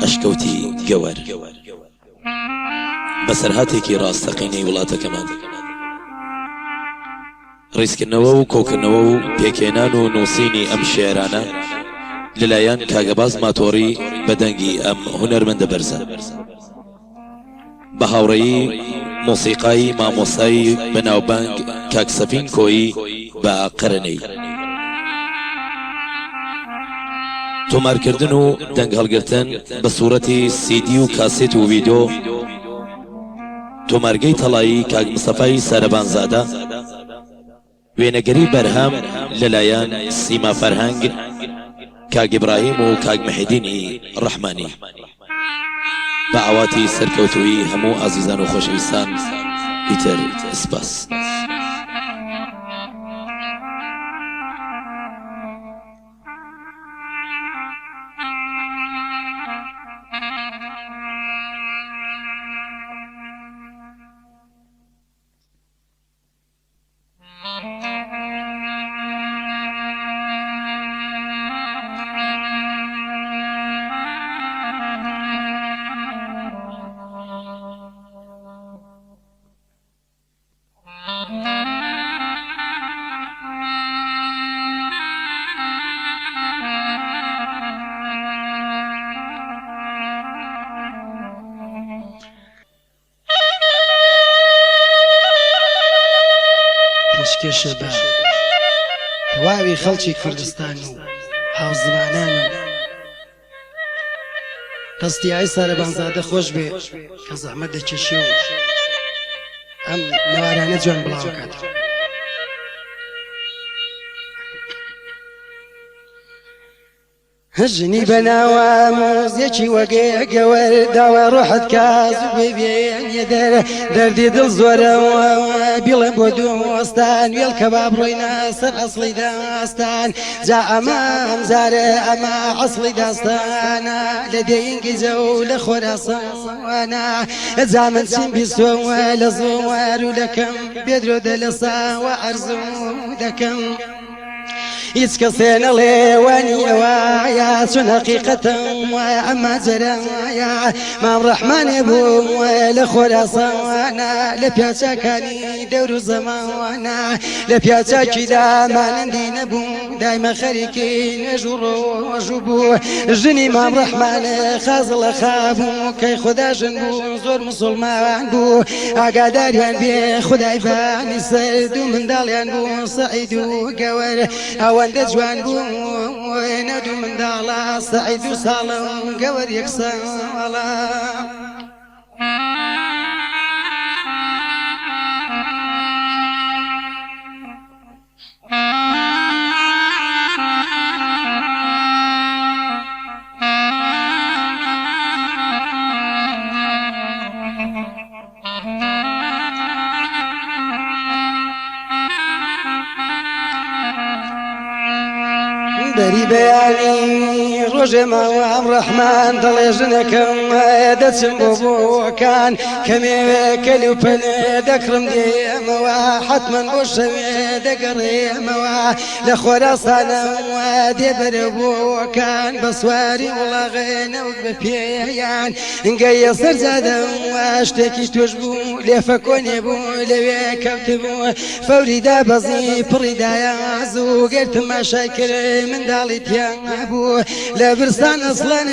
ئەشکەوتی گەوەر بەسەرهاتێکی ڕاستەقینەی وڵاتەکەمان ڕیزکردنەوە و کۆکردنەوە و پێکێنان و نووسینی ئەم شێعرانە لەلایەن کاگەباز ماتۆڕی بەدەنگی ئەم هونەرمەندە بەرزە بە هاوڕێیی مۆسیقایی مامۆسایی بەناوبانگ کاک سەفین کۆیی بە قەرەنەی تۆمارکردن و دەنگ هەڵگرتن بە سوورەتی سیدی و کاسێت و ڤیدیۆ تۆمارگەی تەڵایی کاک مستەفای سارەبانزادە وێنەگەری بەرهەم لەلایەن سیما فەرهەنگ کاک ئیبراهیم و کاک مەحیدینی ڕەحمانی بە ئاواتی سەرکەوتووی هەموو ئازیزان و خۆشەویستان ئیتر سپاس. پێشکەشە بە تەواوی خەڵکی کوردستان و هاوزمانان و دەستیای سارەبانزادە خۆش بێ کە زەحمەت دەکێشێ و ئەم نەوارانە جوان بڵاو کات. هەژنی بەناوە مۆزیەکی وەگێ گەوەر داوە ڕۆحت کاز و بێبێنیە دەردی دڵ زۆرەوە بیڵێ بۆ دووەستان وێڵ کە با بڕۆینە سەر ئەسڵی داستان جا ئەمە ئەمزارە ئەمە ئەسڵی داستانە لە دەینگی جە و لە خۆراسانە جا من چیم بیستۆوە لە زۆوەر و دەکەم بێدرۆ دە لە ساوە ئەرزوو دەکەم هیچ کەسێ نەڵێوانیەوەیە چون حەقیقەتم وایە ئەمە جەرایە مام ڕەحمانێ بوو لە خۆراسانە لە پیاچەکانی دەور و زەمانە لە پیاچەکیدا مانندی نەبوو دایمە خەریکی نوێژ و ڕۆژ بوو ژنی مام ڕەحمانە خازڵە خابوو کەی خوددا ژن بوو زۆر مسڵمان بوو ئاگاداریان بێ خودای بانی سەر دوو منداڵیان بوو سەعید و گەوەر ئەوەندە جوان بوو نەدوو منداڵە سەعید و ساڵە و گەوەر یەک ساڵە. دەری بەیانی ڕۆژێ ماوە ئەم ڕەحمان دەڵێ ژنەکەم دەچم بۆ بۆکان کەمێوێ کەلی و پەلێ دەکڕم دێمەوە حتمەن بۆ شەوێ دەگەڕێمەوە لە خۆراسانەوە دێبەرە بۆکان بە سواری وڵاغێنەوت بە پێیان گەیە سەرجادەوە شتێکی توش بوو لێفە کۆنێ بوو لەوێ کەوتبوو فەوریدا بەزی پڕیدایە زوو گرتم ماشای کرد منداڵی تیان بوو لە برسان ئەسڵەن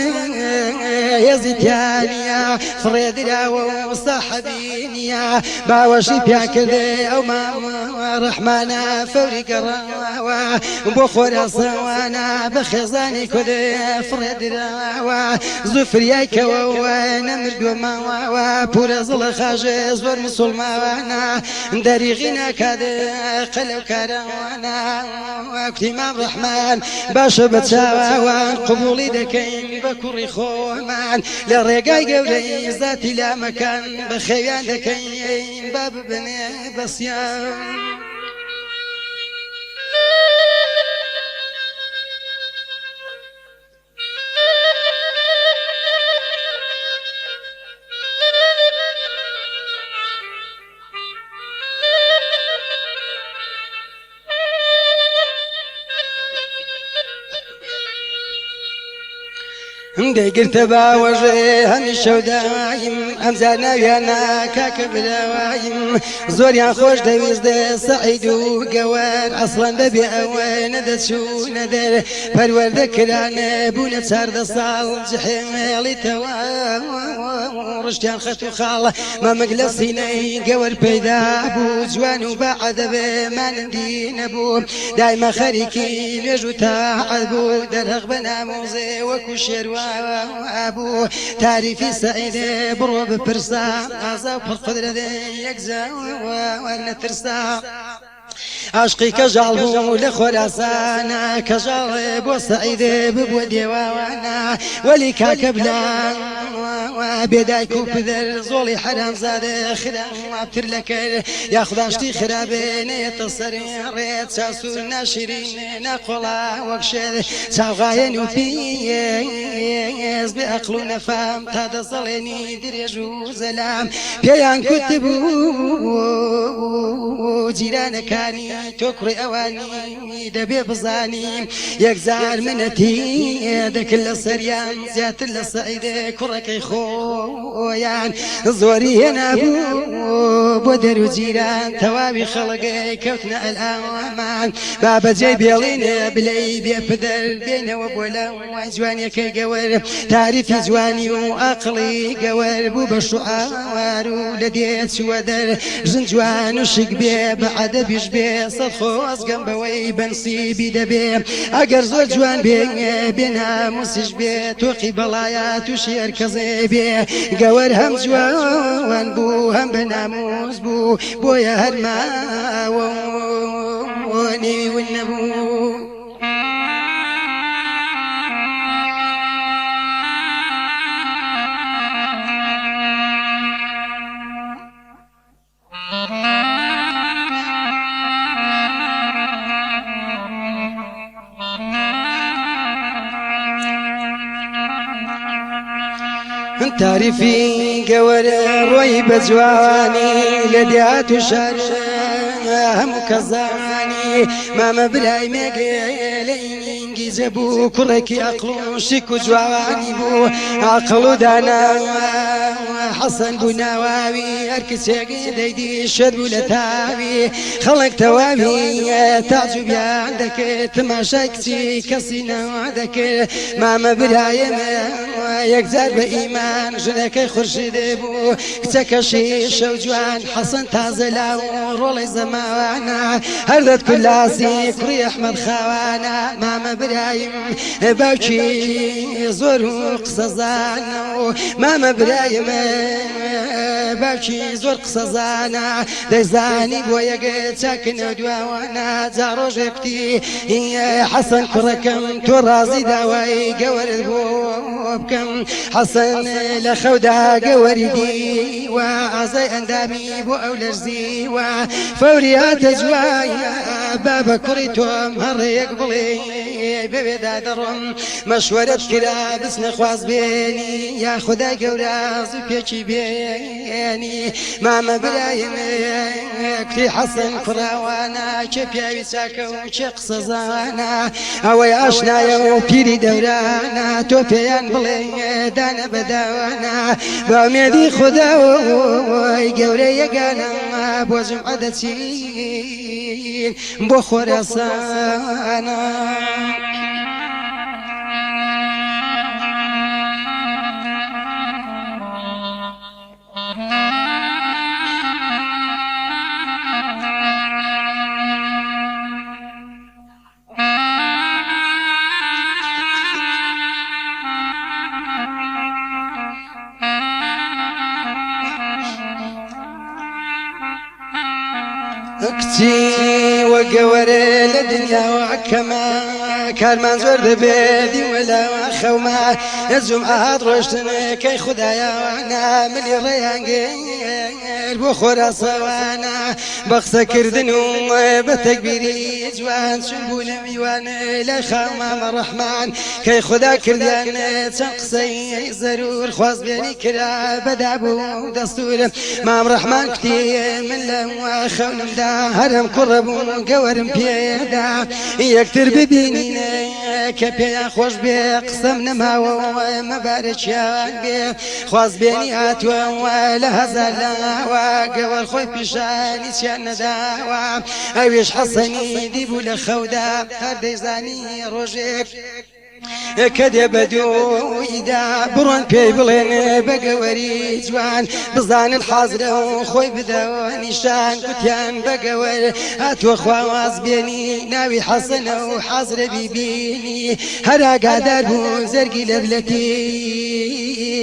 هێزیتیانە فڕێدراوە و ساحەبی نییە باوەشی پیاکردێ ئەو مامە ڕەحمانە فەوری گەڕاوە بۆ خۆراسەوانە بە خێزانی کودێ فڕێدراوە زوو فریایکەوە نەمردووە ماوەوە پورە زڵە خاژێ زۆر مسڵماوانە دەریغی ناکادێ قەلەو کارەوانە کوتی مام ڕەحمان باشە بە چاوان قبوڵی دەکەین بە کوڕی خۆمان لە ڕێگای گەورەی زاتی لامەکان بە خەویان دەکەین با ببنێ بەسییان. دەیگرتە باوەژێ هەمیشە و دایم ئەمجار ناویانە کاکە براوایم زۆریان خۆش دەویستە سەعید و گەوەر ئەسڵەن بەبێ ئەوە نەدەچوونە دەر پەروەردەکرانە بوونە 14 ساڵ جحێمێڵیتەوە ڕشتیان خەت و خاڵ مەمەک لە سینەی گەوەر پەیدا بوو جوان و بەعەدەبێ مانندی نەبوو دایمە خەریکی نوێژ و تاعەت بوو دەرهەق بە نامۆزێ وەکو شێروە أبو تعريفي سعيدة برو ببرسا عزا وبالقدرة يكزا وانا ترسا عشقي كجالبو لخراسانا كجالب وسعيد ببو ديوانا ولي كاكبلا بيدايكو بذر زولي حرام زاد خرام وابتر لك يا خداشتي خرابين يتصري ريت ساسو ناشرين ناقولا وكشد ساغاين وفيز بأقلو نفام تادا صليني دريجو زلام بيان كتبو جيران كاني تكري أواني دبي بزاني يكزار منتي دك السريان زيات السعيد كرك خويان زوري أنا بودر وجيران توابي خلقي كوتنا الأمان بابا جيبي لينا بلي بيبدر بينا وبولا وجواني كي قوار تعريفي جواني وأقلي قوار بوبا الشعار ولديت شوادر جنجوان وشق بيه بعد بيشبه صدخوز قنبوي بنسيبي دبي أقر زور جوان بيه بينا مسج بيه توقي بلايات وشير كزيبي قوار هم جوان بو هم بناموز بو بويا هرما وني والنبو تعرفي قور روي بزواني لديات وشار هم كزاني ماما بلاي مقلين جزبو كركي أقلو شكو جواني بو عقلو دانا حسن بناواوي أركس يديدي شدو لتاوي خلق توابي تعجب يا عندك تماشاكتي كسينا وعدك ماما بلاي يكزار بإيمان جنك خرشد بو كتك شيش وجوان حسن تازلا ورولي زمانا هردت كل عسي كري أحمد خوانا ماما برايم باوكي زور قصزانا ماما برايم باوكي زور قصزانا دزاني بويا قد ساكن دوانا زارو جبتي حسن كركم ترازي دواي قورد بوبكم حسن لخودا قوردي وعزي اندامي بو اولرزي وفوريات جوايا بابا كريتهم هر يقبلي ببدا درم مشورة كلا بس نخواز بيني يا خدا قوراز بيكي بيني ماما برايم كتي حسن كراوانا كيف يساكو شقص زانا اوي اشنايا وبيري دورانا توفيان بلي دانا بداوانا باميدي خدا وقوري يقانا بوزم عدتين بو خراسانا اكتي وقوري لدنيا وعكما كارمان زور دبيدي ولا خوما الجمعة روشتنا كي خدايا وانا ملي ريان غير بخورا صوانا بخصة كردنو بتكبيري جوان شنبول ميوان لخامام الرحمن كي خدا كردان تنقصي ضرور خواز بيني كرا بدابو دستور مام رحمن كتير من لهم خونم دا هرم كربو قورم بيدا يكتر ببيني كبيا خوش بقصة قسم نماوە مەبارەکیان بێ خواز بێنی هاتووە لە هەزارلاوە گەوەر خۆی پیشانی چیان نەداوە ئەوێش حەسەنی دیبوو لە خەودا هەر دەیزانی ڕۆژێک کە دێ بەدوویدا بڕۆن پێی بڵێن بەگەوەری جوان بزانن حازرە و خۆی بدەوە نیشان کوتیان بەگەوەر هاتووە خواواز بێنی ناوی حەسەنە و حازرە بیبینی هەر ئاگادار بوو زەرگی لە بلەتی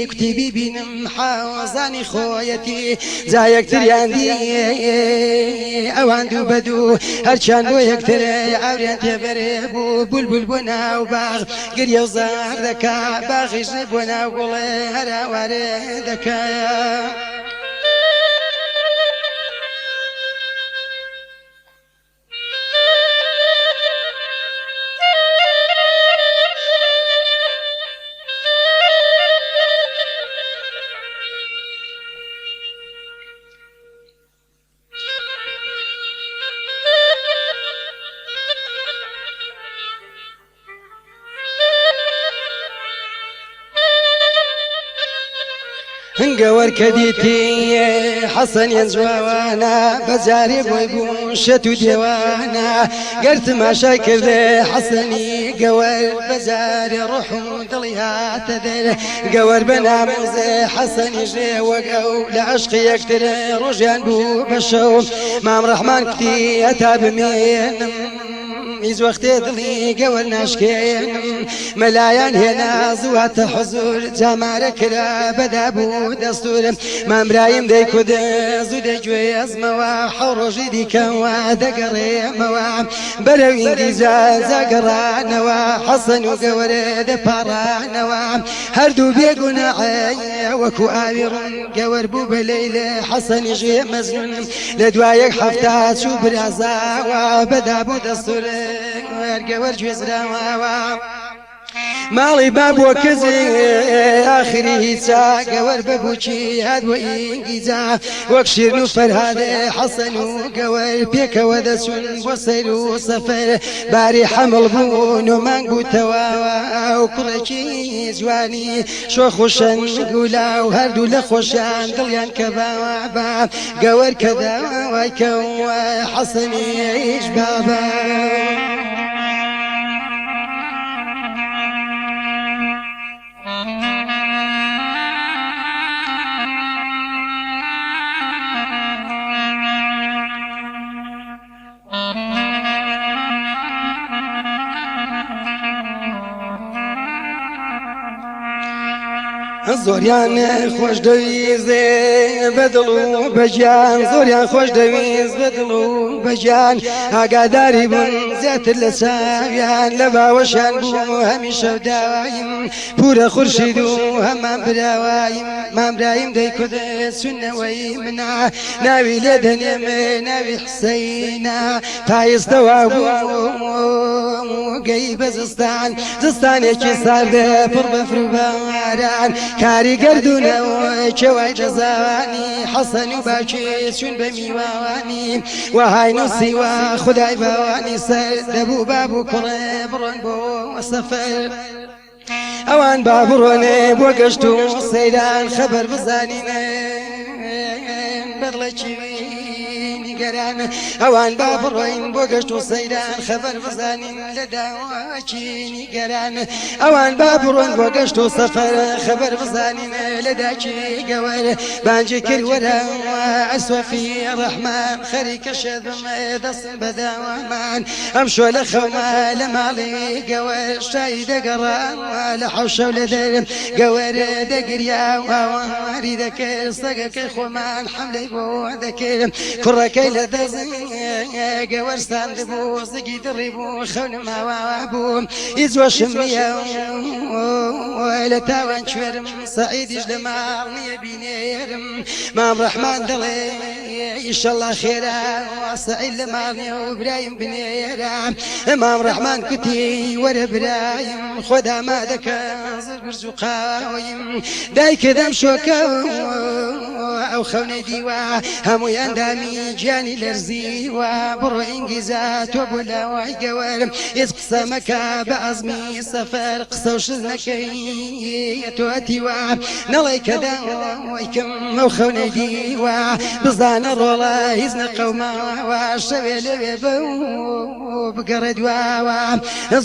کوتی بیبینم حاوەزانی خۆیەتی جا یەکتریان دی ئەوان دوو بەدوو هەرچیان بۆ یەکترە ئاوریان تێبەرێ بوو بولبول بۆ ناو باغ گریە و زار دەکا باغیش بۆ ناو گوڵێ هەراوارێ دەکا هەنگەوەر کە دیتی حەسەنیان جوانە بەجارێ بۆی بوو شەت و دێوانە گەر تماشای کردێ حەسەنی گەوەر بەجارێ ڕوح و دڵی هاتە دەر گەوەر بە نامۆزێ حەسەنی ژێ وەک ئەو لە عەشقی یەکترە ڕۆژیان بوو بە شەو مام ڕەحمان کوتی هەتا بمێنم هیچ وەختێ دڵی گەوەر ناشکێنم مەلایان هێنا زواتە حزور جامارە کرا بەدا بوو دەستورم مامبرایم دەیکودە زوو دەگوێزمەوە حەو ڕۆژی دیکەوە دەگەڕێمەوە بەرەو ئینگلیزە جاگەڕانەوە حەسەن و گەوەرە دەپاڕانەوە هەردوو بێگوناحی وەکو ئاوی ڕوون گەوەر بوو بە لەیلە حەسەنی ژێ مەزنون لە دوایەک هەفتا چوو برازاوە بەدا بوو دەستورم گەوەر گوێزراوە ماڵی بابووە کەزێ ئاخری هیچا گەوەر بەبووکی هاتووە ئینگلیزا وەک شیرن و فەرهادە حەسەن و گەوەر پێکەوە دەچون بۆ سەیر و سەفەر باری حەمڵ بوون و مانگ بووتەوە و کوڕێکی جوانی شۆخ و شەنگ و لاو هەردوو لە خۆشیان دڵیان کەباوە با گەوەر کە داوای کەوە حەسەنیش بابا زۆریان خۆش دەویستێ بەدڵ و بەجیان زۆریان خۆش دەویست بەدڵ و بەجیان ئاگاداری بوون زیاتر لە چاویان لە باوەشیان بوو هەمیشە داوایم پورە خورشید و هەمان براوایم مامرایم دەیکودە چونەوەی منە ناوی لێ دەنێمە ناوی حسەینە پایستەوە بوو گەی بە زستان زستانێکی ساردە پڕ بە فروباران کاری گردونەوە کێوای دەزانی حەسەن و باکی چون بە میوانی وهای نووسیوە خودای باوانی سەر دەبوو بابوو کوڕێ بڕۆن بۆ سەفەر ئەوان با بڕۆنێ بۆ گەشت و سەیران خەبەر بزانینە بەرڵەکی گەران ئەوان با بڕۆین بۆ گەشت و سەیران خەبەر بزانین لە داواکی گەران ئەوان با بڕۆن بۆ گەشت و سەفەر خەبەر بزانین لە داکی گەوەر بانجی کرد وەرەوە ئەسوەفی ڕەحمان خەریکە شەدم دەست بەداوامان ئەم شۆ لە خەوما لە ماڵی گەوەر شایی دەگەڕاوە لە حەوشە و لە دەرم گەوەرە دەگریاوە واری دەکرد سەگەکەی خۆمان حەملەی بۆ دەکرد کوڕەکەی لە دەزم گەوەرستاند بوو زگی دڕی بوو خەونم هاوا بووم هیچ وەشم نییە لە تاوان کوێرم سەعیدیش لە ماڵ نییە بینێرم مام ڕەحمان دەڵێ ئیشەڵڵا خێرا سەعید لە ماڵ نییە و برایم بنێرە مام ڕەحمان کوتی وەرە برایم خۆدا مادەکە زەرگرز و قاوەیم دایکە دەم شۆکە ئەو خەونەی دیوە هەموویان دامی گیانی لەرزیوە بڕۆ ئینگیزا تۆ بوو لەوای گەوەرم هیچ قسە مەکە بە ئەزمی سەفەر قسە و شز نەکەی تۆ ئەتیوە نەڵێ کە داوایکەم ئەو خەونەی دیوە بزانە ڕۆڵە هیچ نەقەوماوە شەوێ لەوێ بە بگەڕێ دواوە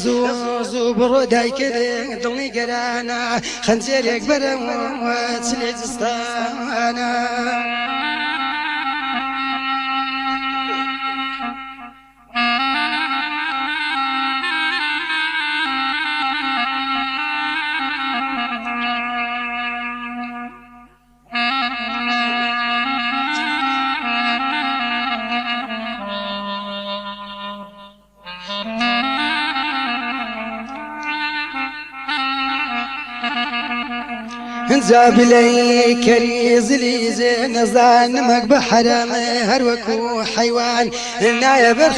زوو زوو بڕۆ دایکرد دڵنی گەرانە خەنجەرێک بەرەوە چلێ جستانە زابلي كريز لي زين زانمك بحرامي هروكو حيوان نايا برخ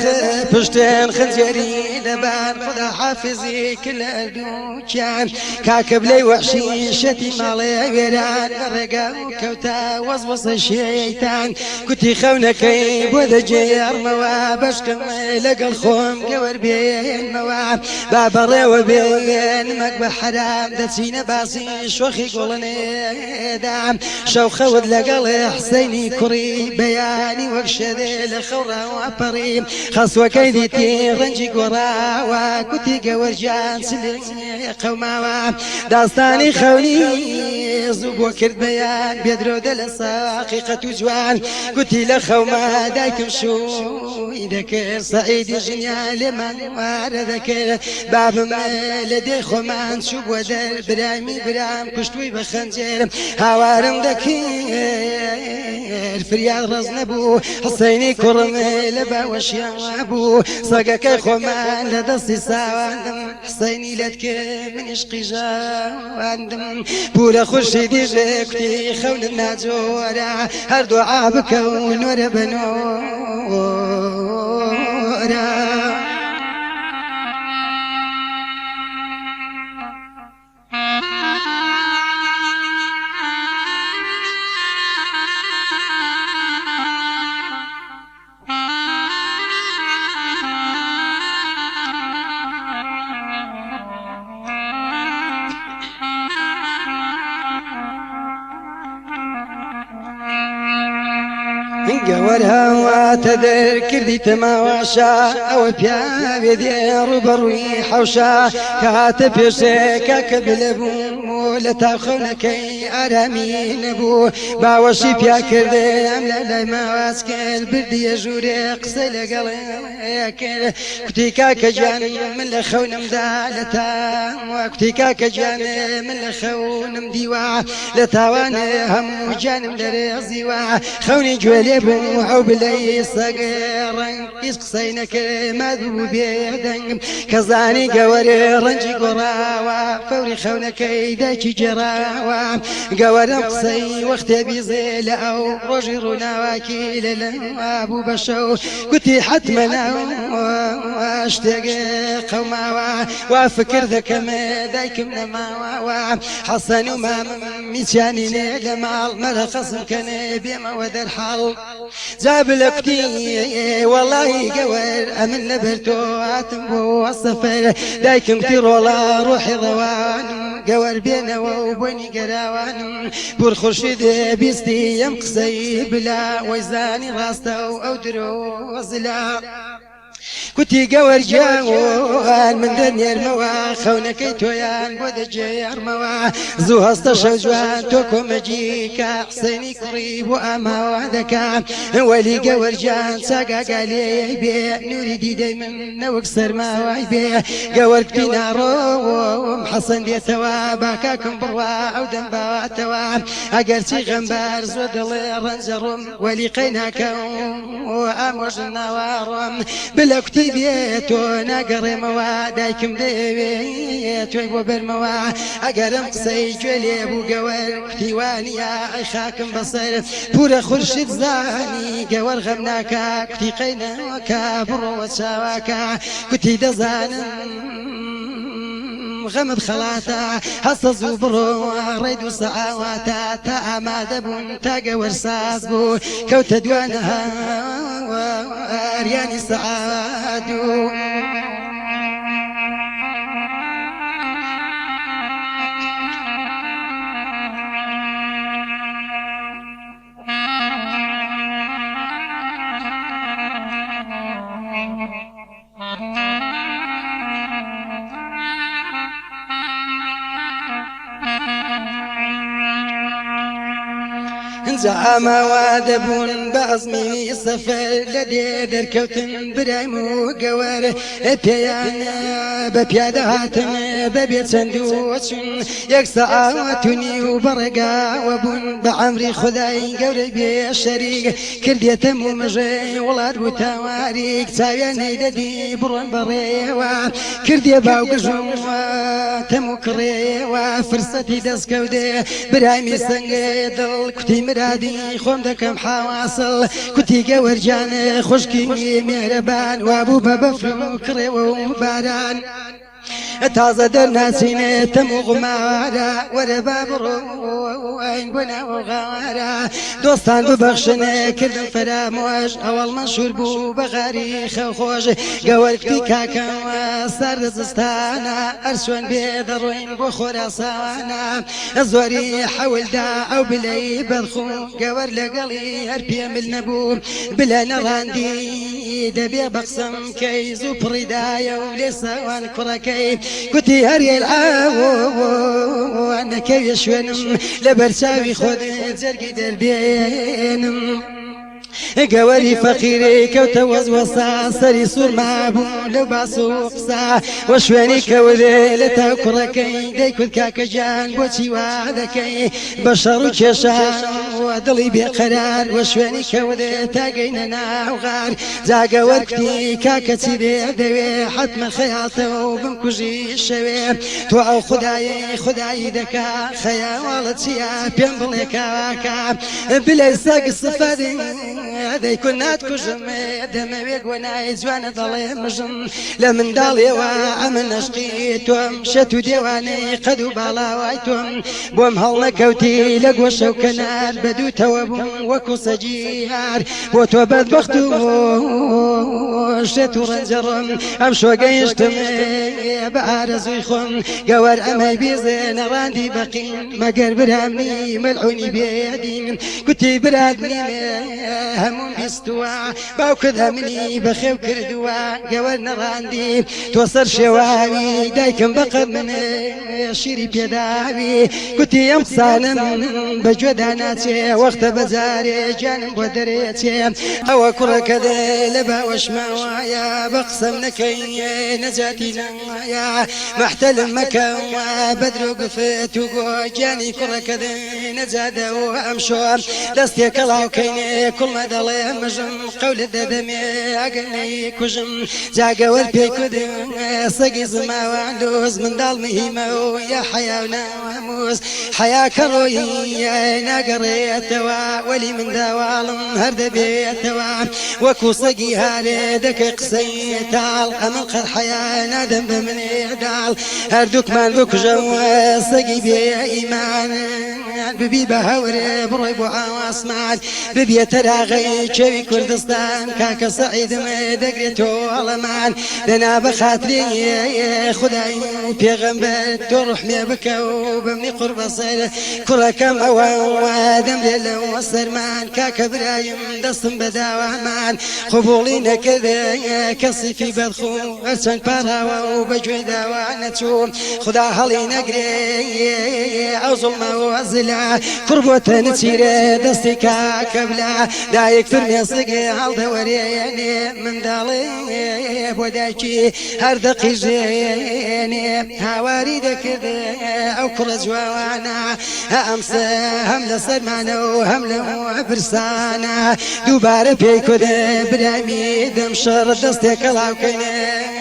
بشتين خنجري دبان خدا حافظي كل دوكان كاكب لي وحشي شتي مالي ويران رقا وكوتا وصوص الشيطان كنتي خونكي بوذا جير موا بشكم لقى الخوم قور بين موا بابا ريو بين مك بحرام دتسينا باسي شوخي قولن دام شو خود لقل حسيني كري بياني وكشذي لخورا وبريم خاص وكيدتي رنجي قرا وكتي قورجان سلي قوما داستاني خوني زوب وكرد بيان بيدرو دل حقيقة جوان كتي لخوما دايكم شو ذكر سعيد جنيال من واردك باب ما لدي خمان شو ودر برامي برام كشتوي بخنجر هوارم دكير فرياد رزنبو حسيني كرم لبا وشيابو صقك خمان لدستي ساواندم حسيني لدك من عشقي جاواندم بولا خرشيدي جكتي خون الناجورا هر دعا بكون وربنورا قورها وتذكر تماشا او بيا بيدي روبروي حوشا كاتب يشيك قبلبو لتاخونك ارامي نبو باوشي بيا كردي املا ما واسكل بردي جوري قسل قليك كتيكا كجان من لخون مدالتا وكتيكا كجان من لخون مديوا لتاوان هم جانم درزيوا خوني جولي بوعو بلي صغيرا يسقسينك ماذو بيدن كزاني قوري رنجي قراوا فوري خونك ايداكي جراوا قورم قصي وقت بيزيل او روجي روناواكي للابو بشو كنتي حتمنا واشتاق قوماوا وافكر ذاك ما ذاك من ما حسن وما ميشاني لما مرخص كان بما ودر حال جاب لكتي والله قور امن نبرتو اتمو السفر دايكم تيرولا روحي ضوان قور بينا وبني قراوان بور خرشيد بيستي يمقسي بلا ويزاني راسته او دروز لا كنتي قور جاوان من دنيا الموا خونكي تويان بود جيار موا زو هستا شوجوان توكو مجيكا حسيني قريب واما وعدكا ولي قور جان ساقا قالي بي نوري دي دايما نوكسر ما واي بي قور كتينا روم حسن دي ثوابا كاكم بروا او دنبا توا اقرتي غنبار زودلي رنجرم ولي قيناكا واموج النوارم بلا كتي بيتو نقر موا دايكم ديبيتو يبو برموا اقرم قصي جولي ابو قور كتيواني يا خاكم بصير بورا خرشد زاني قور غمناكا كتي قيناكا برو وشاواكا كتي دزانا غەمت خەڵاتە هەستە زوو بڕۆ ڕێد و سەعاواتە تا ئامادە بوون تا گەوەرساز بوو کەوتە دوانە هاوارياني سعاد زعما وادبون بأزمي سفر لدي دركوتن برايم وقوار بيانا ببياداتن ببيت سندوتن يك ساعاتني وبرقا وبون بعمري خداي قوري الشريك كل يتم ومجي ولاد وتواريك تاويان هيددي برون بريوا كل يباو قجم تمو كريوا فرصتي دسكودي برايمي سنقيدل كتي مرادي خوم دكم حواصل كتي قورجان خشكي مهربان وابو ببفرو كريوا وباران تازه در ناسینه تمو غمارا ور بابرو این بنا و غارا دوستان ببخشنه کردم فراموش اول مشهور بو بغاری خوش قولكتي كاكا سر زستانا ارسون بيدروين بو خراسانا زوري حول دا او بلاي برخو قور لقلي هربي من نبور بلا نراندي دبي بقسم كيزو بريدايا ولسوان كركي كنتي هري العاو انا كيف شوانم لبرساوي خود زرقي دربينم قوري فقيري كوتوز وصا سري صور مابو لو باسو قصا وشواني كوذي لتاكركي ديكود كاكجان بوتي وادكي بشر وكشان ودلي بقرار وشواني كوذي تاقين ناوغار زاقا وركتي كاكتي دوي حتم خياطه بنكوجي الشوي توعو خداي دكا خيالتي بين بلكاكا بلا ساق الصفادي هذا يكون ناتكوجم دمويق وانا زوانا ضلي مجم لمن دالي وعمل نشقيتهم شتو ديواني قدو بالاوايتهم بوم هلنا كوتي لقوا شوكنار بدو توابون وكو سجيار بوتو بدبختو شتو رنجرم امشو قيشتم بعارز ويخم قوار امي بيزين راندي بقين ما قر برامني ملعوني بيدين كنتي برادني همون بيستوا باوكدها مني بخيو كردوا قولنا راندي توصر شواوي دايكم بقى من شيري بيداوي كنتي يوم صالم بجوداناتي وقت بزاري جانب ودريتي او كرة كذا لبا وشماوايا بقسم نكي نجاتي نايا محتل مكا بدرو قفت وقو جاني كرة كذا نجادا وامشور دستي كلاو كيني كل ما ضلي مجم قول الدمي اقني كجم زاقا وربي كدم سقي زما وعندوز من دال مهمة يا حيا وناموس حيا كروي ناقريتوا ولي من دوالم هرد بيتوا وكو سقي هالدك قسيتال امل قد حيا نادم بمن يدال هردوك من ذوك جو سقي بي ايمان ببي بهور بروي بو عاسمان ببي تراغي شوي كردستان كاك سعيد مدقريتو علمان لنا بخاطري خداي بيغمبر تروح مي بكو بمني قرب صير كركم اوادم ليلو وسرمان كاك برايم دستم بداومان قبولينا كذا كصفي بدخو ارسن بارا وبجودا وانتو خدا هلي نقري او ظلمه وزلا قربوة نسير دستي كاكبلا دايك فرمي صقي هالدوريني من دالي بوداكي هردقي جيني هاواري دكذا او كرز وانا امسى هملا سرمانا وهملا برسانا دوباره بيكو ده برامي دمشر دستي كلاوكيني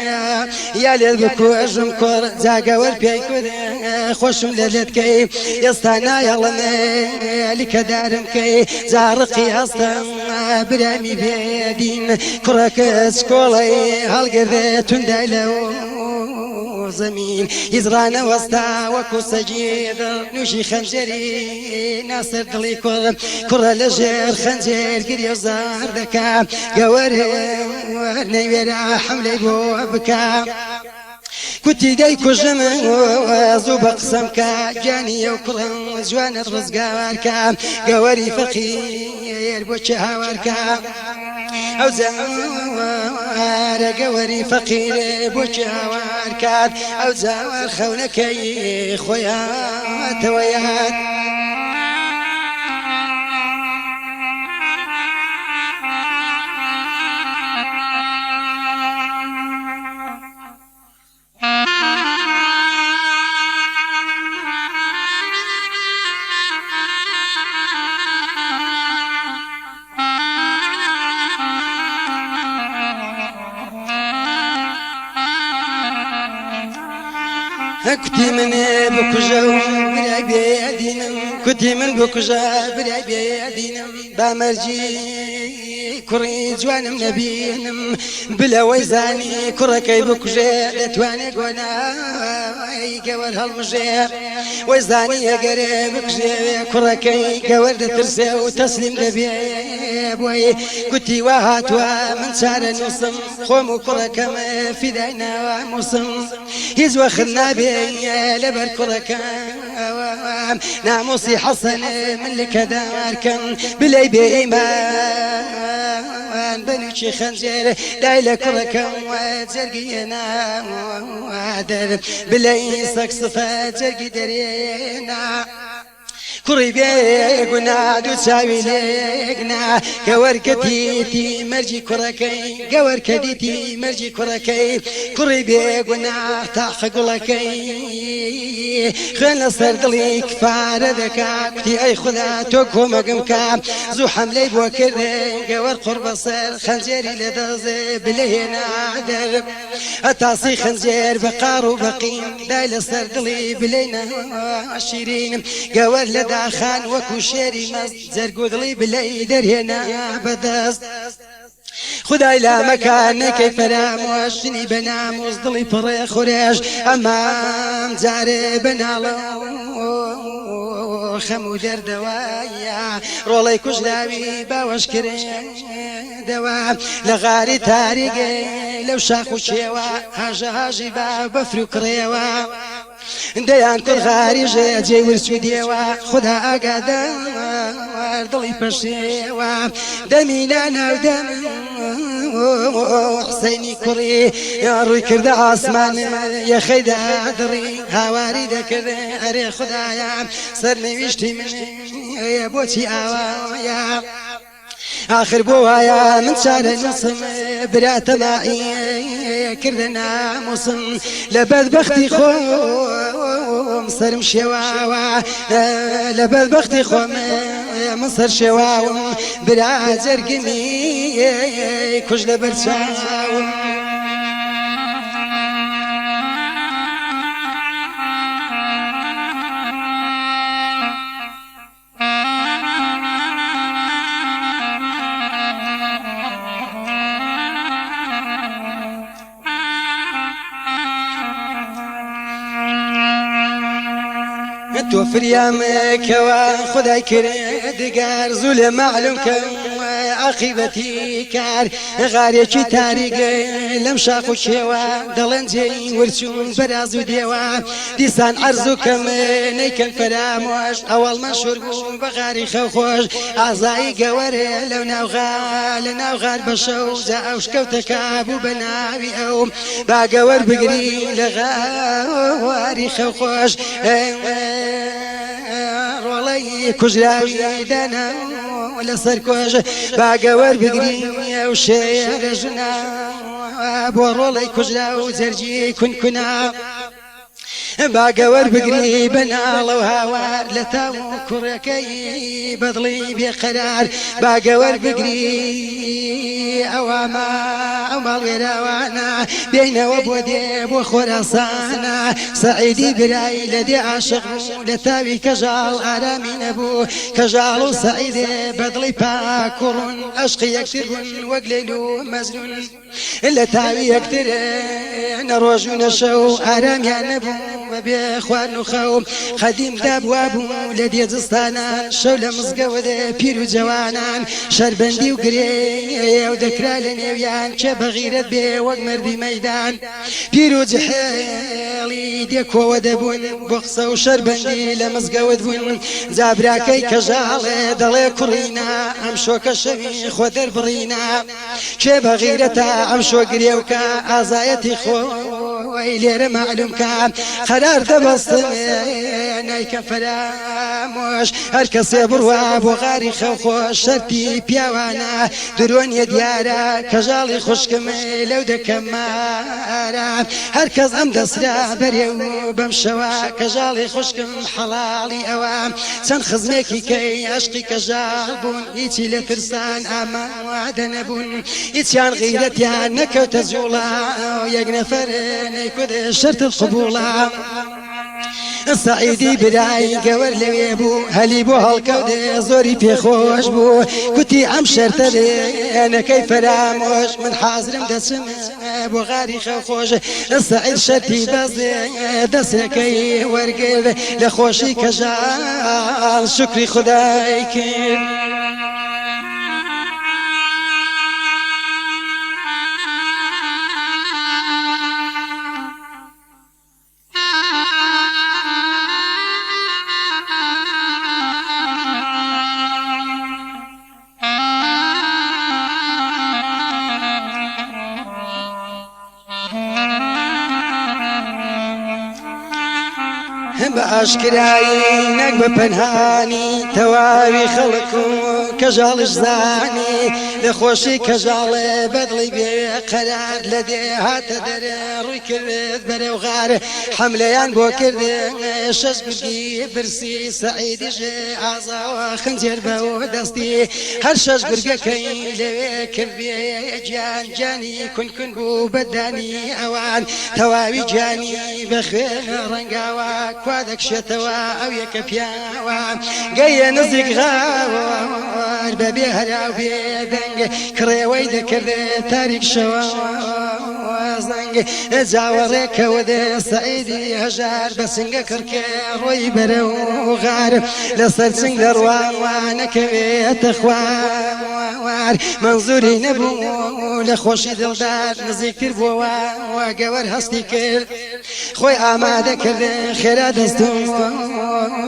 يا للبكو اجمكور زاقا وربيكو ده خوشم للتكي يستانا يغلمي لك دارمكي زارقي اصلا برامي بيدين كرك سكولي هالقذي تندايلو زمين يزران وسطا وكو سجيد نوشي خنجري ناصر دلي كرة لجر خنجر كريو زار دكا قوري نيويرا حملي بوبكا كنتي داي كجم وزوب قسمكا جاني وكرم جوان الرزقاركا قوري فقير بوشها واركا أو زوار قوري فقير بوشها واركا أو زوار خونكي خويات ويات كنتي من بكجا براي بيدينم كنتي من بكجا براي بيدينم بامرجي كري جوانم نبينم بلا ويزاني كركي بكجا تواني قونا قور هالمجي ويزاني يا قريب بكجا كركي قور ترسي وتسليم دبيب وي كنتي وهاتوا من شعر النصم خوم كركم في دينا ومصم يزوى خلنا بي لبر كركم ناموسي حسن من لك داركم بلاي بإيمان بنوشي خنجر لايلة كركم وزرقينا وادر بلاي سقصفة زرقي درينا كري بيقنا دو تساوي ليقنا قور كديتي مرجي كركي قور كديتي مرجي كركي كري بيقنا تحق لكي خلنا صردلي كفار ذكا كتي اي خذا توكو مقمكا زو حملي بوكر قور قرب صر خنجري لدغزي بلينا عدر اتاصي خنجر بقار وبقين دايل صردلي بلينا عشرين قور لدغزي خان وكو شيري مز زرقودلي بلاي درينا بدست خداي لا مكان كيف راموشني بنام وصدلي فري خريج امام زاري بنالو خمو در دوايا رولي كجلاوي باوش كرين دوا لغاري تاريقي لو شاخو شيوا هاجي باب فريق ريوا ديان كل غاري جي ورسو ديوا خدا اقادا ضلي بشيوا دمينا ودم حسيني كري يا روي كرد عاصمان يا خيدا دري هواري دكر اري خدايا صرني وشتي من يا بوتي اوايا آخر بوايا من شعر نصم برات معي كردنا مصم لبد بختي خوم صرم شواوا لبد بختي خوم مصر شواوا برات زرقني كجل برشاوا توفر يامك وخداي كريد قار زول معلوم كم عاقبتي كار غاريكي تاريق لم شاخو شوا دلنجي ورسوم براز وديوا ديسان عرزو كم نيكن فراموش اول ما شربو بغاري خوخوش اعزائي قوري لو ناوغار بشو زاوش كوتك ابو بناوي او باقور بقري لغاري خوخوش رولي كجلاوي دانا ولا سركوش باقور بقري وشير جنا بورولي كجلاو زرجي كنا باقور بقري بنال وهوار لتاو كركي بضلي بقرار باقور بقري أواما أمال وراوانا بين وبوديب وخراسانا سعيدي براي لدي عاشق لتاوي كجال آرامي نبو كجال سعيدي بضلي باكر أشقي يكتر وقليلو مزنون إلا تاوي يكتر نروجون شو آرام يا نبو بإخوان وخوم خديم داب وابو لدي زستانا شولة مزقودة بيرو جوانان شربندي وقري وذكرى لنيويان كبغيرت بي وقمردي ميدان بيرو جحيلي ديكو ودبون بخصة وشربندي لمزقود بون زابراكي كجالة دلي كرينا أمشو كشمي خودر برينا كبغيرتا أمشو قريوكا أزايتي ويلير معلوم كان قرار دبستم نايك فراموش هركس بروا بغاري خوخوش شرتي بيوانا درون يديارا كجالي خشكم لو دكمارا هركز ام دسرا بريو بمشوا كجالي خشكم حلالي اوام سن خزمكي كي عشقي كجالبون ايتي لترسان اما وعدنبون ايتيان غيرتيان نكو تزولا يقنفرن كود شرط القبولة سعيدي براي قور لويبو هلي بو هالكود زوري في خوش بو كنتي عم شرطري انا كيف راموش من حاضر مدسم بو غاري خوش سعيد شرطي بازي دسكي ورقل لخوشي كجال شكري خدايك باشكراي نقب بنهاني توابي خلقو كجال جزاني لخوشي كجال بدلي بقرار لدي هات در روي كرد برو غار حمليان بو كرد شجبرقي برسي سعيدي جي عزا وخنجر بو دستي هر شجبرقي كي لوي كربي جان جاني كن بو بداني اوان توابي جاني بخير رنقاوا كوادك شتوا او يكفياوا قايا نزق غاور ببيهرا وبيدنق كريوي ذكر تاريخ شوا زنق جاوريك وذي سعيدي هجار بسنق كركي روي برو غار لصر سنق روان وانا كبيت اخوار منظوري نبو لخوشي دلدار نزيك تربوا وقور هستي كل خوي آماده كردن خيرا دستون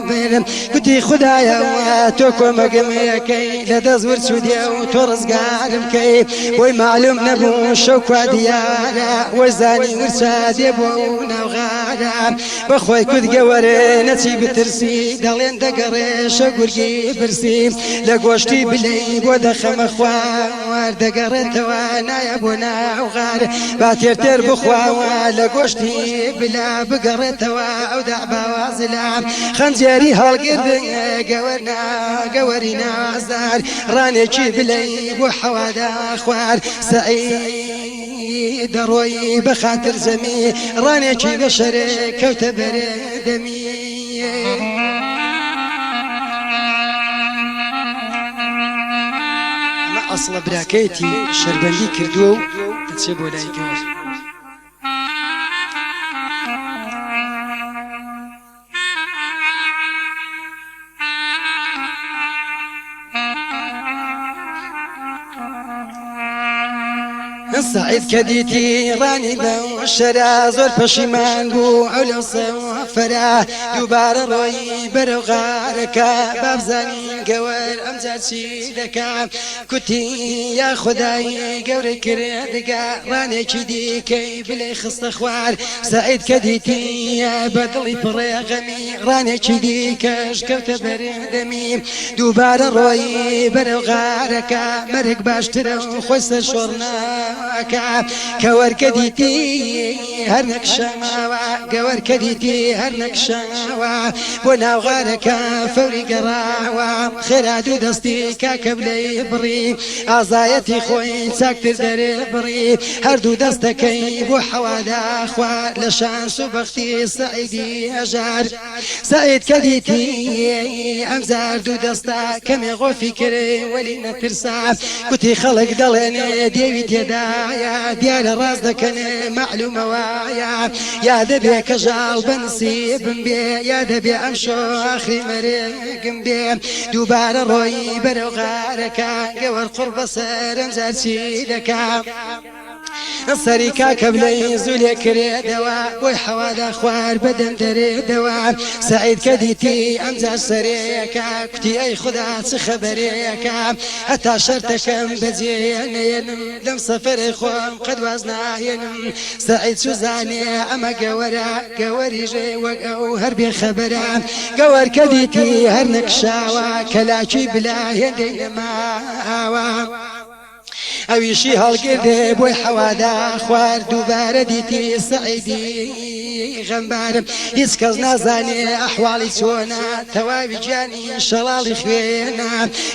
بيرم كنتي خدايا توكو مقميكي لدزور سوديا وتورزقارم كي وي معلوم نبو شوكوا ديارا وزاني ورسادي بونا وغارا بخوي كد قوري نتي بترسي دالين دقري شقورقي برسي لقوشتي بلي ودخم اخوار دقري توانا يا بونا وغار باتير بخوا لقوشتي بلا بقرتوا او دعبا وازلام خنجري هالقرد قورينا زار راني بلي بوحوادا اخوار سعيد روي بخاطر زمي راني بشرك وتبر دمي ما اصل براكيتي شربندي كردو تتسيبو لايكوز سعيد كديتي راني بوشرا زور بشيمان بو علو صوفرا دوبار روي بەرەو غارەکە بابزانین گەوەر ئەمجار چی دەکا کوتی یا خودایی گەورەی کردگا ڕانێکی دیکەی بلێ خستە خوار سعید کە دیتی بەدڵی پڕێغەمی ڕانێکی دیکەش کەوتە بەرەدەمی دووبارە ڕۆی بەرەو غارەکە مەرگ باشترە خۆی سەر شۆڕناکە کە وەرکە دیتی هەر نەکشەماوە گەوەر کە دیتی هەر نەکشەماوە بۆ ناو غارەکە فەوری گەڕاوە خێرا دوو دەستی کاکە بلەی بڕی ئازایەتی خۆی چاکتر دەرێ بڕی هەردوو دەستەکەی بۆ حەوادا خوا لە شانس و بەختی سعیدی هەژار سعید کە دیتی ئەمجار دوو دەستا کەمێ غۆفی کرێ وەلی نەترسا کوتی خەڵک دەڵێنێ دێوی تێدایە دیارە ڕاست دەکەنێ معلومەوەیە یا دەبێ کە ژاڵ بەنسیبم بێ یا دەبێ ئەم شۆ ئاخری مەرێگم بێ دووبارە ڕۆی بەرەو غارەکە گەوەر قوڕ بەسەر ئەمجار چی دەکا سەری کاکە بلەی زولێ کرێدەوە بۆی حەوادا خوار بەدەم دەرێدەوە سعید کە دیتی ئەمجار سەرەیەکە کوتی ئەی خوددا چ خەبەرەیەکە هەتا شەرتەکەم بەجێنێنم لەم سەفەرەی خۆم قەت واز ناهێنم سعید سوزانێ ئەمە گەوەرە گەوەری ژێ وەک ئەو هەر بێ خەبەرە گەوەر کە دیتی هەر نەکشاوە کەلاکی بلا هێندەی نەماوە ئەویشی هەڵگردێ بۆی حەوادا خوار دووبارە دیتی سعیدی غەمبارم هیچ کەس نازانێ ئەحواڵی چۆنە تەواوی گیانی شەڵاڵی خوێنە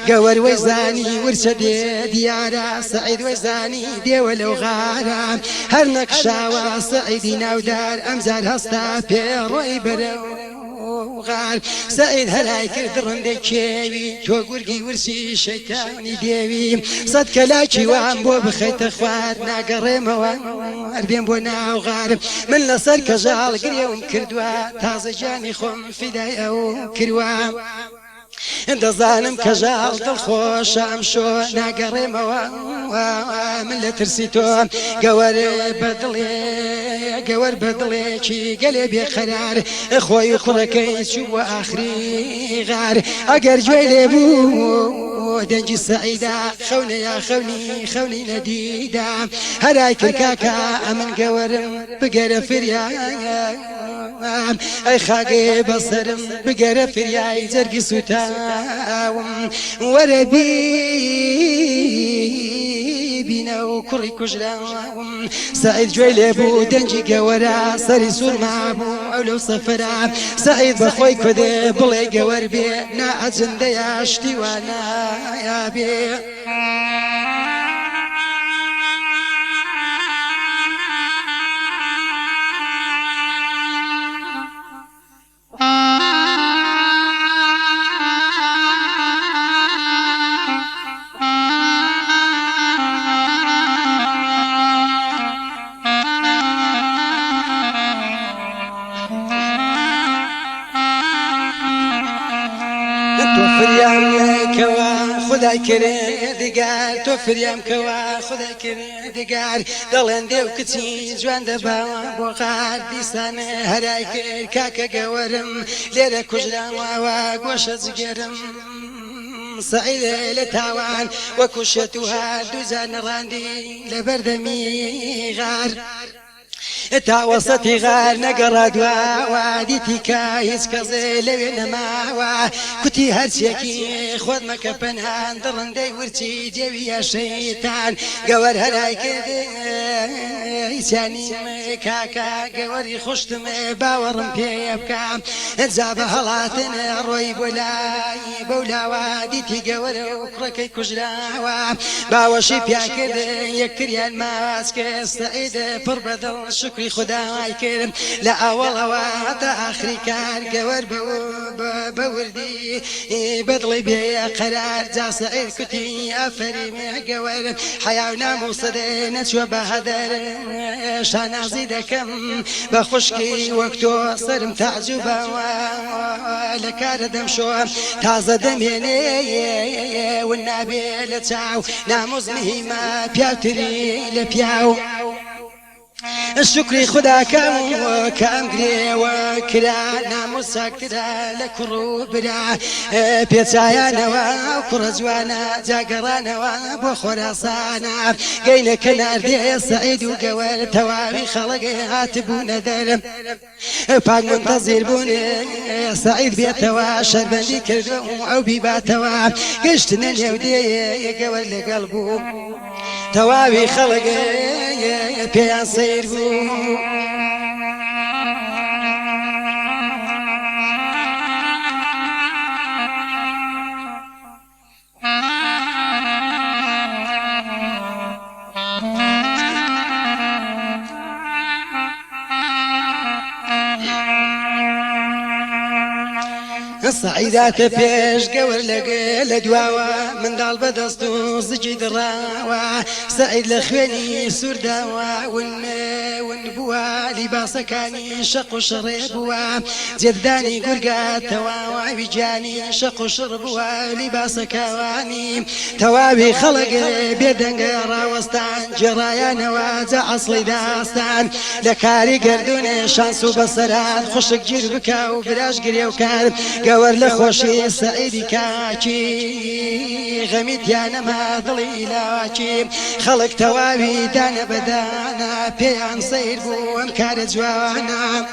گەوەر وەی زانی ورچە دێ دیارە سعید وەی زانی دێوە لەو غارە هەر نەکشاوە سعیدی ناودار ئەمجار هەستا پێڕۆی بەرەو غار سعید هەرای کرد ڕندەی کێوی تۆ گورگی ورسی شەیتانی دێوی سەد کەلاکی وام بۆ بخەیتە خوار ناگەڕێمەوە هەربێم بۆ ناو غارم من لەسەر کەژاڵ گرێوم کردووە تازە جانی خۆم فیدای ئەو کردووە دەزانم کە ژاڵ دڵخۆشە ئەم شۆ ناگەڕێمەوە من لە ترسی تۆ گەوەر بەدڵێ گەوەر بەدڵێکی گەلێ بێقەرار خۆی و کوڕەکەی چوو بۆ ئاخری غار ئەگەر گوێی لێبوو دەنگی سعیدا خەونە یا خەونی نەدیدا هەرای کرد کاکە ئەمن گەوەرم بگەرە فریان ئەی خاگێ بەسەرم بگەرە فریای جەرگی سوتاوم وەرە بینە و کوڕی کوژراوم سعید گوێی لێبوو دەنگی گەوەرە سەری سوورما بوو ئەو لەو سەفەرە سعید بەخۆی کودێ بڵێ گەوەر بێ نائەجندەیە شتی وانایە بێ خدای کردگار تۆ فریام کەوا خدای کردگار دەڵێن دێو کچی جوان دەباوە بۆ غار دیسانە هەرای کرد کاکە گەوەرم لێرە کوژراوەوە گۆشە جگەرم سعید لە تاوان وەکو شێتوها دووجار نەڕاندی لە بەردەمی غار تا وەسەتی غار نەگەڕادووە دیتی کە هیچ کەسێ لەوێ نەماوە کوتی هەرچێکی خۆت مەکە پەنهان دڕندەی ورچی دێوی یا شەیتان گەوەر هەرای کردێ هیچیانی کاکە گەوەری خوشتم باوەڕم پێ بکەم جا بە هەڵاتن ڕۆی بۆ لای بەولاوە دیتی گەوەرە و کوڕەکەی کوژراوە باوەشی پیاکرد یەکتریان ماس کە سعید پڕ بەدڵ شکری خدای کرد لە ئەوەڵەوە هەتا ئاخری کار گەوەر بەوردی بەدڵی بێ قەرار جا سعید کوتی ئەفەریمێ گەوەر حیا و ناموسەدێ نەچوە بە هەدەر شانازی دەکەم بە خوشکی وەک تۆ سەرم تەعجوبەوە لە کارە دەمشۆ تازە دەمێنێ ون نابێ لە چاو ناموز مهمە پیاوتری لە پیاو شكري خدا كم قري وكرا ناموسك ترى لكرو برا بيتايانا وكرزوانا جاقرانا وابو خراسانا قينا كناردي سعيد وقوال توابي خلق هاتبونا درم فاق منتظر بوني سعيد بيتوا شربندي كردو او بيباتوا قشتنا اليودي قوال لقلبو توابي خلق بيان صيربو الصعيدات فيش قول لقل دواوا من دال بدستو زجي دراوا سعيد لخواني سور داوا ونبوا لباس كاني شق شربوا زيداني قرقا تواوا بجاني شق شربوا لباس كواني توابي خلق بيدنقرا وستان جرايا نوازع اصلي داستان لكاري قردون شانسو بصرات خشك جربكا وبلاش قريا وكان قور لخوشي سعيدي كاكي غميت يا نما ضليلاكي خلق توابي دانا بدانا بيان صير بو امكار جوانا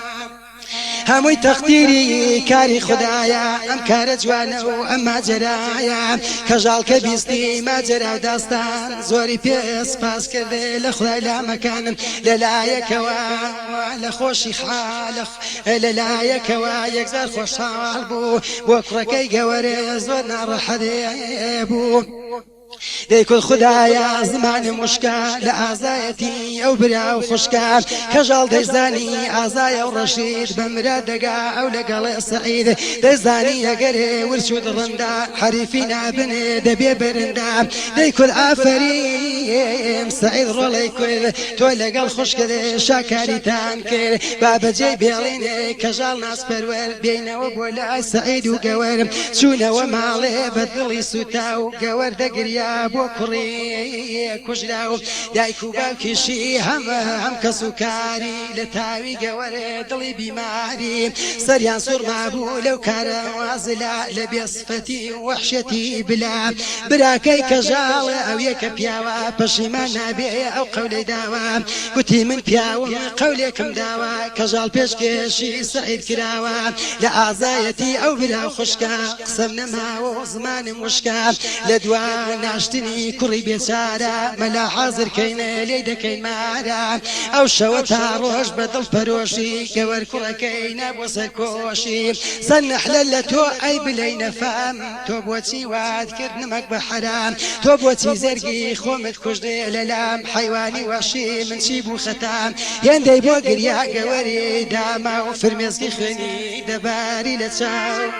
هموي تقديري كاري خدايا ام كار جوانا واما جرايا كجال كبيستي ما جرا داستان زوري بيس باس كردي لخداي لا مكان للايا كوا لخوشي حالخ للايا كوا يكزر خوش حالبو وكركي قوري زورنا رحديبو ديكل خدايا زمان مشكا لأعزايتي أو برا وخشكا كجال ديزاني عزايا ورشيد بمراد دقا أو لقال سعيد ديزاني يقري ورشود رندا حريفينا بني دبي برندا ديكل عفريم سعيد رولي كل تولى قال خشكا شاكاري تانكر بابا جيبي عليني كجال ناس برور بينا وبولا سعيد وقوار شونا ومالي بدلي سوتاو قوار دقريا بوكري كجراو دايكو باكشي هم كسكاري لتاوي قوري دلي بماري سريان سور مابو لو كان وازلا لبيصفتي وحشتي بلا براكي كجال او يك بياوا بشيمانا بي او قولي داوا قتي من بياوا قوليكم داوا كجال بيشكشي سعيد كراوا لأعزايتي او بلا خشكا قسمنا ما زمان مشكا لدوانا عشتني كري بيسارة ملا حاضر كينا ليدا كين مارا او شوتا روش بدل فروشي كور كرة كينا بوسر كوشي صنح للتو اي بلينا فام توبوتي واذكر نمك بحرام توبوتي زرقي خومت كجدي للام حيواني وحشي من شيبو ختام يندي بوقر يا قوري داما وفرميزكي خني دباري لتشاو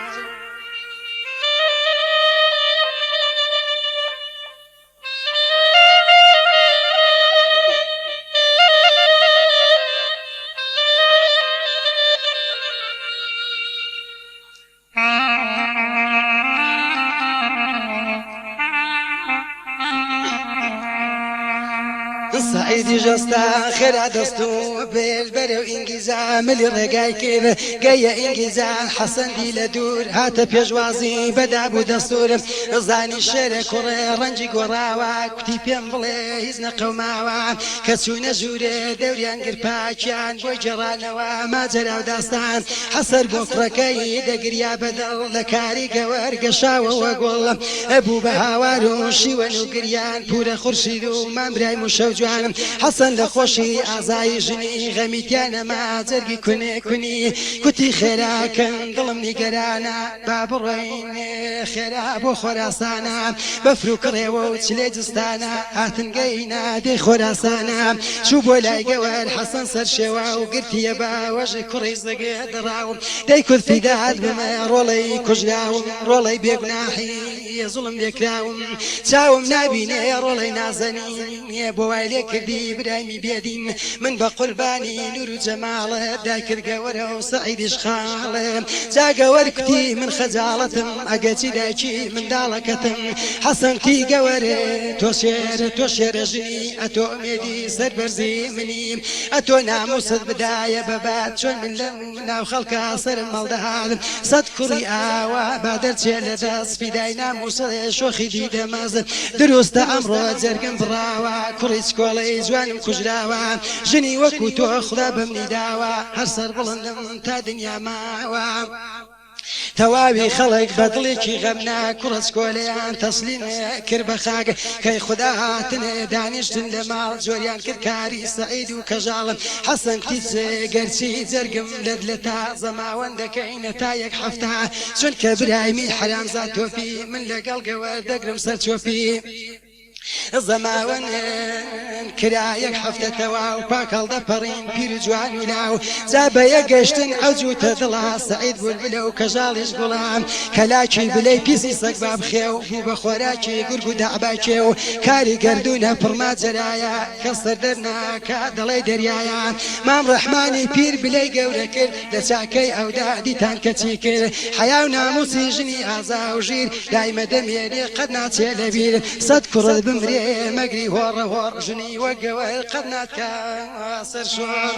سعيدي جستا خير دستو بالبرو انجزا ملي رقاي كيف قايا انجزا حسن دي لدور هات بيجوازي بدا بو دستور زاني شرك رنجي قراوا كتي بيم بلي هزنا قوماوا كسونا جوري دوريان قرباكيان بو جرانوا ما جراو داستان حسر بوكركي دقريا بدل لكاري قوار قشاوا وقول ابو بهاوارو شيوانو قريان بورا خرشيدو مامراي مشوجو حسن لخوشي أعزاي جني غميتيانا ما زرقي كوني كتي خيرا كان ظلمني قرانا باب الرين خيرا بو خراسانا بفروك ريو تشليجستانا هاتنقينا دي خراسانا شو بولاي قوار حسن سر شوا وقرتي يبا وجه كريز قدراو دايكو في داد بما رولي كجراو رولي بيقناحي بێ زوڵم لێکراوم چاوم نابینێ ڕۆڵەی نازەنی بۆ وای لێ کردی برایمی بێدین من بە قوربانی نور و جەماڵت دایکرد گەوەرە و سەعیدیش خاڵم جاگەوەر کوتی من خەجاڵەتم ئەگەچی دایکی منداڵەکەتم حەسەنکی گەوەرێ تۆ شێرەژنی ئەتۆ ئومێدی سەربەرزی منی ئەتۆ ناموست بدایە بەبات چۆن من لەم ناو خەڵکە سەرم مەڵدەهاتم سەد کوڕی ئاوا با دەرچێ لە دەست فیدای ناموسە شۆخی دیدەمەزن دروستە ئەمڕۆ جەرگم بڕاوە کوڕی چکۆڵەی جوانم کوژراوە ژنی وەکو تۆ خدا بەمنی داوە هەر سەر بڵندم تا دنیا ماوە تەواوی خەڵک بەدڵێکی غەمنا کوڕە چکۆلەیان تەسلیم کرد بە خاک کەی خوددا هاتنێ دانیشتن لە ماڵ جۆریان کرد کاری سەعید و کەژاڵم حەسەن کیچ گەرچی جەرگم لەت لە تا زەماوەندەکەینە تا یەک هەفتە چونکە برایمی حرامزاد تۆپی من لەگەڵ گەوەر دەگرم سەر چۆپی زەماوەن کرایەک هەفتەتەوە و پاکەڵ دەپەڕین پیر و جوان و لاو جا بە یەک گەشتن ئەوجوتە دڵا سەعید بولبلە و کەژاڵیش گوڵام کەلاکی بلەی پیسی سەگ بابخێ و بوو بە خۆراکی گورگ و دەعباکێ و کاری گەردوونە پڕما جەرایە کەس سەردەر ناکە دەڵێ دەریایە مام ڕەحمانی پیر بلەی گەورە کرد لە چاکەی ئەودا دیتان کەچی کرد حیا و ناموسی ژنی ئازا و ژیر دایمە دەمێنێ قەت ناچێ لەبیر سەد کوڕت بمرێ مەگری هۆڕە هۆڕ ژنی وەگەوە قەت ناتکە سەر شۆڕ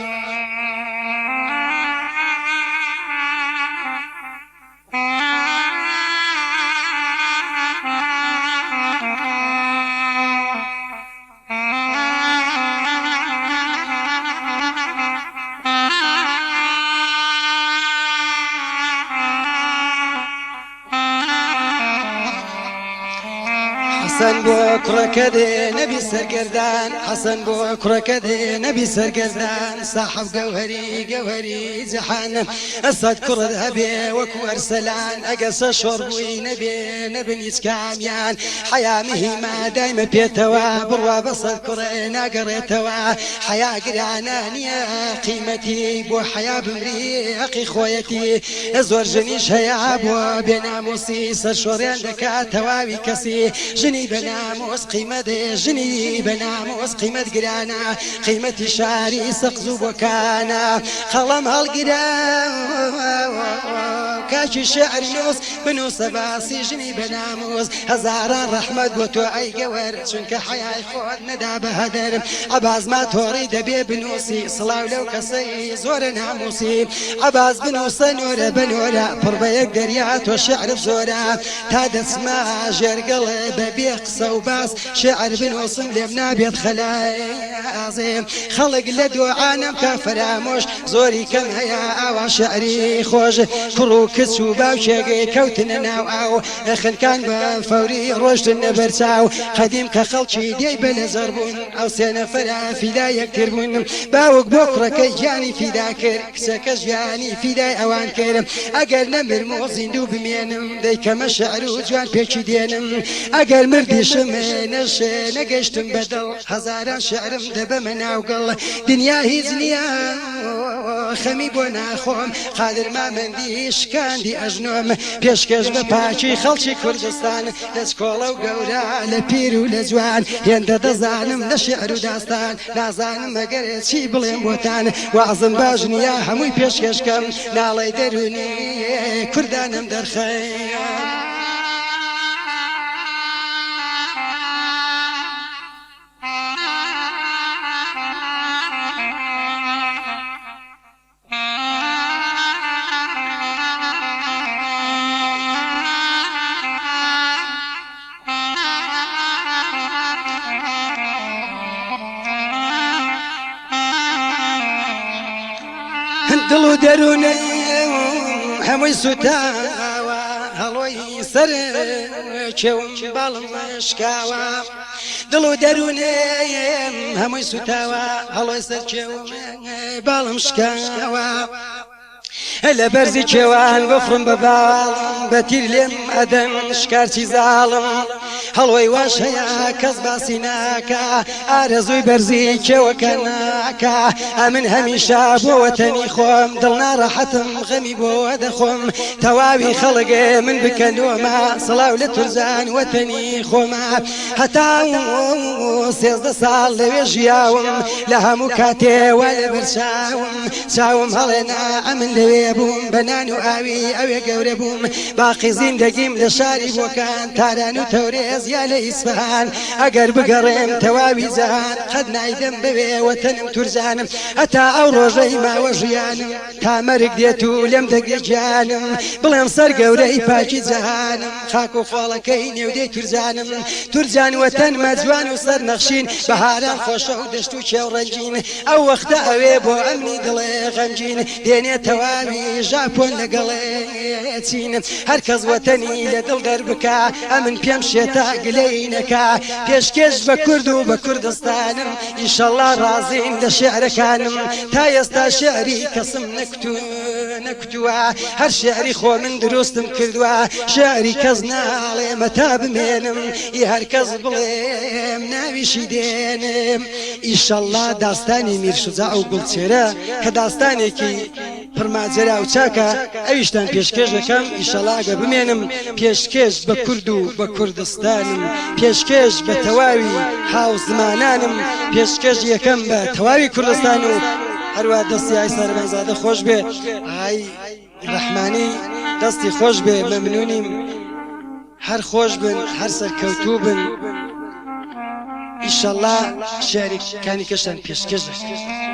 حەسەن بۆ کوڕەکە دێ نەبی سەرگەردان حەسەن بۆ کوڕەکە دێ نەبی سەرگەردان ساحەب گەوهەری جەحانم ئەسەد کوڕت هەبێ وەکو ئەرسەلان ئەگە سە شۆڕ بووی نەبێ نەبن هیچ کامیان حیا مهمە دایمە پێتەوە بڕوا بە سەد کوڕێ ناگەڕێتەوە حیا گرانە نییە قیمەتی بۆ حیا بمری حەقی خۆیەتی زۆر ژنیش هەیە بۆ بێناموسی سەر شۆڕیان دەکات تەواوی کەسی ژنی بەنامۆس قیمەت ژنی بەنامۆس قیمەت گرانە قیمەتی شاری سەقز و بۆکانە خەڵەم هەڵگرە کاکی شعر نووس بنووسە باسی ژنی بەنامۆس هەزاران ڕەحمەت بۆ تۆ ئەی گەوەر چونکە حیای خۆت نەدا بە هەدەر عەباس تۆڕی دەبێ بنووسی سڵاو لەو کەسەی زۆرە ناموسی عەباس بنووسە نۆرە بە نۆرە پڕ بە یەک دەریا تۆ شعرت زۆرە تا دەچمە ژێرگەڵێ بەبێ قسە و باس شعر بنووسم لێم نابێت خەلایازێ خەڵک لە دوعانم کا فرامۆش زۆری کەم هەیە ئاوا شعری خۆش کوڕ و کچ و باوکێگەی کەوتنە ناو ئاو خنکان بە فەوری ڕۆژتن نەبەر چاو قەدیم کە خەڵکی دێی بە نەزەر بوون ئەو سێ نەفەرە فیدا یەکتر بوون باوک بۆ کوڕەکەی گیانی فیدا کرد کچەکە ژیانی فیدای ئەوان کردم ئەگەر نەمرم و زیندوو بمێنم دەیکەمە شعر و جوان پێکی دێنم ئەگەر مردیشم نەگەشتم بەدڵ هەزاران شعرم دەبەمە ناوگەڵ دنیا هیچ نییە خەمی بۆ ناخۆم قادر مامەندی شکاندی ئەژنۆم پێشکەش بە پاچی خەڵکی کوردستان لە سکۆڵە و گەورە لە پیر و لە جوان هێندە دەزانم لە شعر و داستان نازانم ئەگەر چی بڵێم بۆتان وەعزم باش نییە هەمووی پێشکەشکەم ناڵەی دەرونی کوردانم دەرخەیە دڵ و دەروونەی هەمووی سوتاوە هەڵۆی سەر کێوم باڵم شکاوە دڵ و دەروونەی هەمووی سوتاوە هەڵۆی سەر کێوم باڵم شکاوە لە بەرزی کێوان بفڕم بە باڵم بە تیر لێم ئەدەن شکارچی زاڵم هەڵۆی واش هەیە کەس باسی ناکە ئارەزووی بەرزی کێوەکە ناکە ئەمن هەمیشە بۆ وەتەنی خۆم دڵ ناڕەحەتم غەمی بۆ دەخۆم تەواوی خەڵگێ من بکەنۆمە سڵاو لە تورزان وەتەنی خۆمە هەتا سێزدە ساڵ لەوێ ژیاوم لە هەموو کاتێوە لە بەرچاوم چاوم هەڵێنا ئەمن لەوێ بووم بە نان و ئاوی ئەوێ گەورە بووم باقی زیندەگیم لە شاری بۆکان تاران و تەورێز یا لە ئیسفەهان ئەگەر بگەڕێم تەواوی جەهان قەت نایدەم بەوێ وەتەنم تورزانم هەتا ئەو ڕۆژەی ماوە ژیانم تا مەرگ دێت و لێم دەگرێت گیانم بڵێم سەر گەورەی پاکی جەهانم خاک و خۆڵەکەی نێودەی تورزانم تورجان وەتەنمە جوان و سەر نەخشین بەهاران خۆشە و دەشت و کێوڕەنجین ئەو وەختە ئەوێ بۆ ئەمنی دڵێ غەمگین دێنێ تەواوی ژاپۆن لەگەڵێ چین هەر کەس وەتەنی لە دڵ دەربکە ئەمن پێم شێتە گلەی نەکا پێشکەش بە کورد و بە کوردستانم ئیشەڵڵا ڕازین لە شێعرەکانم تا ئێستا شێعری کەسم نەکوتووە هەر شێعری خۆ من دروستم کردووە شێعری کەس ناڵێمە تا بمێنم ئی هەر کەس بڵێم ناویشی دێنم ئیشەڵڵا داستانی میرشوجاع و گوڵچێرە کە داستانێکی پڕماجەرا و چاکە ئەویشتان پێشکەش دەکەم ئیشەڵڵا ئەگە بمێنم پێشکەش بە کورد و بە کوردستانم پێشکەش بە تەواوی هاو زمانانم پێشکەش یەکەم بە تەواوی کوردستان و هەروە دەستی ئای سەربەنزادە خۆش بێ ئای ڕەحمانی دەستی خۆش بێ مەمنونیم هەر خۆش بن هەر سەرکەوتوو بن ئیشەڵڵا شێعرێکانی کەشتان پێشکەش دەکەم